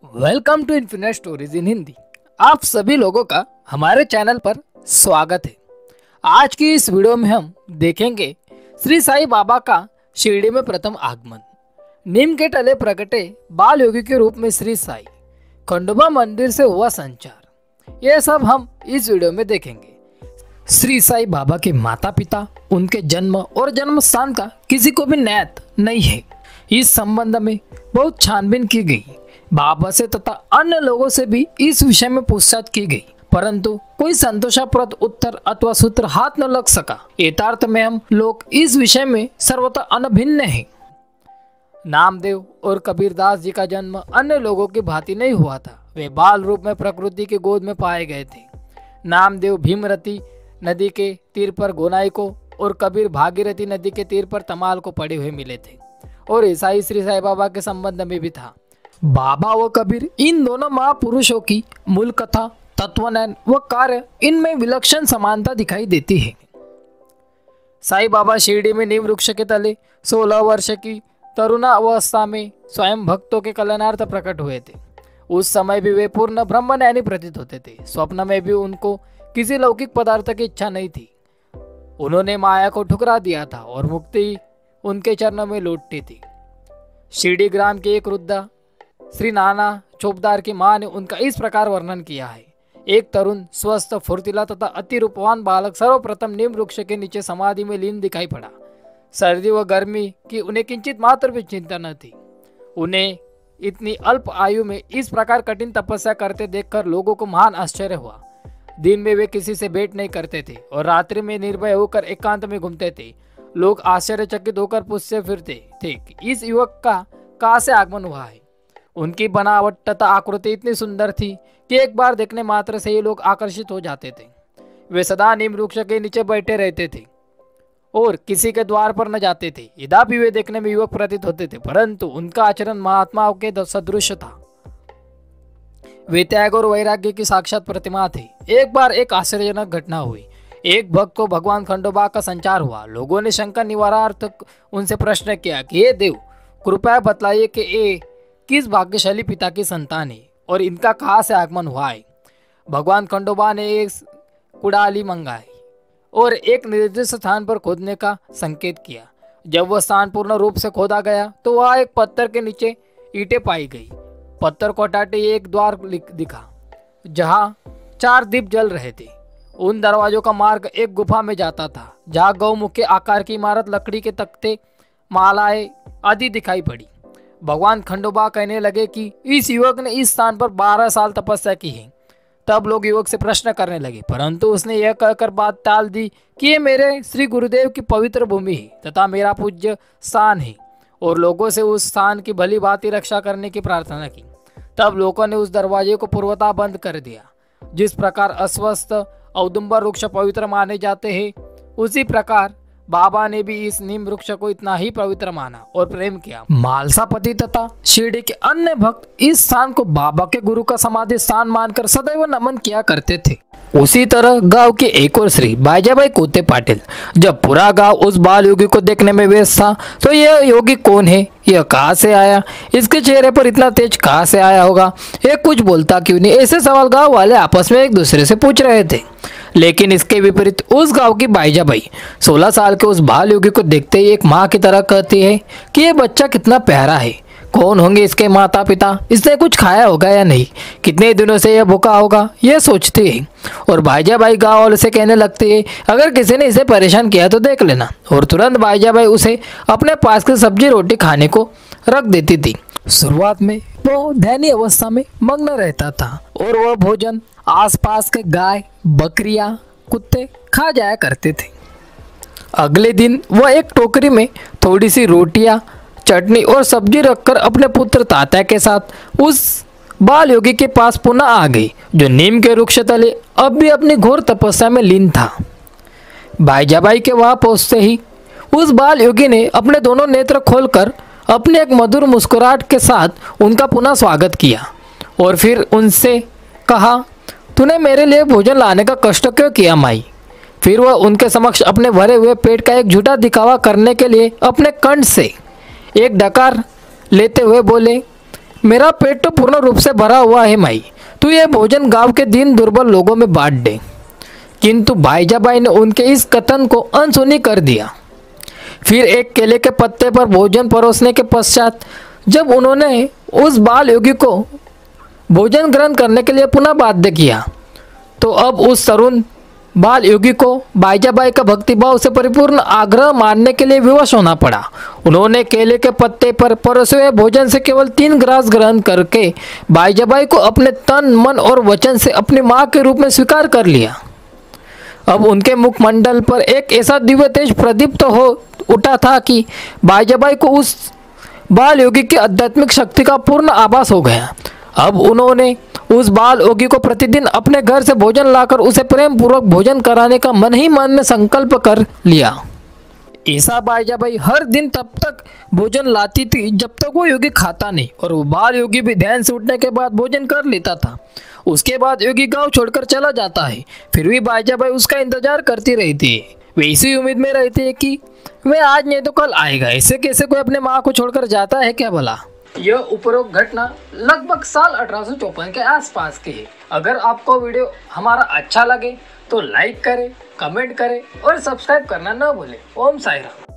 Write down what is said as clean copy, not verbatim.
Welcome to infinite stories in Hindi. आप सभी लोगों का हमारे चैनल पर स्वागत है। आज की इस वीडियो में हम देखेंगे श्री साईं बाबा का शिरडी में प्रथम आगमन, नीम के तले प्रकटे बाल योगी के रूप में श्री साई, खंडोबा मंदिर से हुआ संचार, यह सब हम इस वीडियो में देखेंगे। श्री साईं बाबा के माता पिता, उनके जन्म और जन्म स्थान का किसी को भी ज्ञात नहीं है। इस संबंध में बहुत छानबीन की गई, बाबा से तथा अन्य लोगों से भी इस विषय में पूछताछ की गई, परंतु कोई संतोषप्रद उत्तर अथवा सूत्र हाथ न लग सका। यथार्थ में हम लोग इस विषय में सर्वथा अनभिन्न हैं। नामदेव और कबीरदास जी का जन्म अन्य लोगों की भांति नहीं हुआ था। वे बाल रूप में प्रकृति की गोद में पाए गए थे। नामदेव भीमरती नदी के तीर पर गोनाई को और कबीर भागीरथी नदी के तीर पर तमाल को पड़े हुए मिले थे, और ऐसा ही श्री साईं बाबा के संबंध में भी था। बाबा व कबीर, इन दोनों महापुरुषों की मूल कथा, तत्वज्ञान व कार्य, इनमें विलक्षण समानता दिखाई देती है। साईं बाबा शिरडी में नीम वृक्ष के तले 16 वर्ष की तरुणावस्था में स्वयं भक्तों के कल्याणार्थ प्रकट हुए थे। उस समय भी वे पूर्ण ब्रह्मज्ञानी प्रतीत होते थे। स्वप्न में भी उनको किसी लौकिक पदार्थ की इच्छा नहीं थी। उन्होंने माया को ठुकरा दिया था और मुक्ति उनके चरणों में लौटती थी। शिरडी ग्राम के एक वृद्धा श्री नाना चौबदार की मां ने उनका इस प्रकार वर्णन किया है। एक तरुण, स्वस्थ, फुर्तीला तथा अति रूपवान बालक सर्वप्रथम नीम वृक्ष के नीचे समाधि में लीन दिखाई पड़ा। सर्दी व गर्मी की उन्हें किंचित मात्र भी चिंता न थी। उन्हें इतनी अल्प आयु में इस प्रकार कठिन तपस्या करते देखकर लोगों को महान आश्चर्य हुआ। दिन में वे किसी से भेंट नहीं करते थे और रात्रि में निर्भय होकर एकांत में घूमते थे। लोग आश्चर्यचकित होकर पूछते फिरते थे कि इस युवक का कहाँ से आगमन हुआ है। उनकी बनावट तथा आकृति इतनी सुंदर थी कि एक बार देखने मात्र से ही लोग आकर्षित हो जाते थे। वे सदा नीम वृक्ष के नीचे बैठे रहते थे और किसी के द्वार पर न जाते थे। यद्यपि वे देखने में युवक प्रतीत होते थे, परंतु उनका आचरण महात्माओं के सदृश था। वे त्याग और वैराग्य की साक्षात प्रतिमा थे। एक बार एक आश्चर्यजनक घटना हुई। एक भक्त को भगवान खंडोबा का संचार हुआ। लोगों ने शंका निवारणार्थ उनसे प्रश्न किया कि हे देव, कृपया बतलाइए कि ये किस भाग्यशाली पिता की संतान है और इनका कहाँ से आगमन हुआ है। भगवान खंडोबा ने एक कुड़ाली मंगाई और एक निर्दिष्ट स्थान पर खोदने का संकेत किया। जब वह स्थान पूर्ण रूप से खोदा गया तो वह एक पत्थर के नीचे ईंटें पाई गई। पत्थर को हटाते एक द्वार दिखा जहाँ 4 दीप जल रहे थे। उन दरवाजों का मार्ग एक गुफा में जाता था, जहाँ गौमुख के आकार की इमारत, लकड़ी के तख्ते, मालाएं आदि दिखाई पड़ी। भगवान खंडोबा कहने लगे कि इस युवक ने इस स्थान पर 12 साल तपस्या की है। तब लोग युवक से प्रश्न करने लगे, परंतु उसने यह कहकर बात टाल दी कि ये मेरे श्री गुरुदेव की पवित्र भूमि है तथा मेरा पूज्य स्थान है, और लोगों से उस स्थान की भली भांति रक्षा करने की प्रार्थना की। तब लोगों ने उस दरवाजे को पूर्वतः बंद कर दिया। जिस प्रकार अस्वस्थ औदुंबर वृक्ष पवित्र माने जाते हैं, उसी प्रकार बाबा ने भी इस नीम वृक्ष को इतना ही पवित्र माना और प्रेम किया। मालसापति तथा शिरडी के अन्य भक्त इस स्थान को बाबा के गुरु का समाधि स्थान मानकर सदैव नमन किया करते थे। उसी तरह गांव के एक और श्री बाजाभाई कोते पाटिल, जब पूरा गांव उस बाल योगी को देखने में व्यस्त था, तो यह योगी कौन है, यह कहाँ से आया, इसके चेहरे पर इतना तेज कहाँ से आया होगा, ये कुछ बोलता क्यों नहीं, ऐसे सवाल गांव वाले आपस में एक दूसरे से पूछ रहे थे। लेकिन इसके विपरीत उस गांव की बाईजाबाई 16 साल के उस बाल योगी को देखते ही एक माँ की तरह कहती है कि ये बच्चा कितना प्यारा है, कौन होंगे इसके माता पिता, इसने कुछ खाया होगा या नहीं, कितने दिनों से यह भूखा होगा, यह सोचती है। और बाईजाबाई गाँव वाले से कहने लगती है, अगर किसी ने इसे परेशान किया तो देख लेना। और तुरंत बाईजाबाई उसे अपने पास की सब्जी रोटी खाने को रख देती थी। शुरुआत में वो दैनीय अवस्था में मग्न रहता था और वह भोजन आसपास के गाय, बकरियां, कुत्ते खा जाया करते थे। अगले दिन वह एक टोकरी में थोड़ी सी रोटियां, चटनी और सब्जी रखकर अपने पुत्र तात्या के साथ उस बाल योगी के पास पुनः आ गई, जो नीम के वृक्ष तले अब भी अपनी घोर तपस्या में लीन था। बाईजाबाई के वहां पहुंचते ही उस बाल योगी ने अपने दोनों नेत्र खोलकर अपने एक मधुर मुस्कुराहट के साथ उनका पुनः स्वागत किया और फिर उनसे कहा, तूने मेरे लिए भोजन लाने का कष्ट क्यों किया माई। फिर वह उनके समक्ष अपने भरे हुए पेट का एक झूठा दिखावा करने के लिए अपने कंठ से एक डकार लेते हुए बोले, मेरा पेट तो पूर्ण रूप से भरा हुआ है माई, तू ये भोजन गांव के दीन दुर्बल लोगों में बांट दे। किंतु भाईजाबाई ने उनके इस कथन को अनसुनी कर दिया। फिर एक केले के पत्ते पर भोजन परोसने के पश्चात जब उन्होंने उस बाल योगी को भोजन ग्रहण करने के लिए पुनः बाध्य किया, तो अब उस तरुण बाल योगी को भाईजाबाई का भक्तिभाव से परिपूर्ण आग्रह मानने के लिए विवश होना पड़ा। उन्होंने केले के पत्ते पर परोसे हुए भोजन से केवल 3 ग्रास ग्रहण करके भाईजाबाई को अपने तन, मन और वचन से अपनी माँ के रूप में स्वीकार कर लिया। अब उनके मुखमंडल पर एक ऐसा दिव्य तेज प्रदीप्त हो उठा था कि भाईजाबाई को उस बाल योगी की आध्यात्मिक शक्ति का पूर्ण आभास हो गया। अब उन्होंने उस बाल योगी को प्रतिदिन अपने घर से भोजन लाकर उसे प्रेम पूर्वक भोजन कराने का मन ही मन में संकल्प कर लिया। ऐसा भाईजाबाई हर दिन तब तक भोजन लाती थी जब तक वो योगी खाता नहीं, और वो बाल योगी भी ध्यान से उठने के बाद भोजन कर लेता था। उसके बाद योगी गांव छोड़कर चला जाता है, फिर भी भाईजाबाई उसका इंतजार करती रहती है। वे इसी उम्मीद में रहती है कि वह आज नहीं तो कल आएगा। ऐसे कैसे कोई अपने माँ को छोड़कर जाता है क्या भला। यह उपरोक्त घटना लगभग साल 1854 के आसपास की है। अगर आपको वीडियो हमारा अच्छा लगे तो लाइक करें, कमेंट करें और सब्सक्राइब करना न भूलें। ओम साई राम।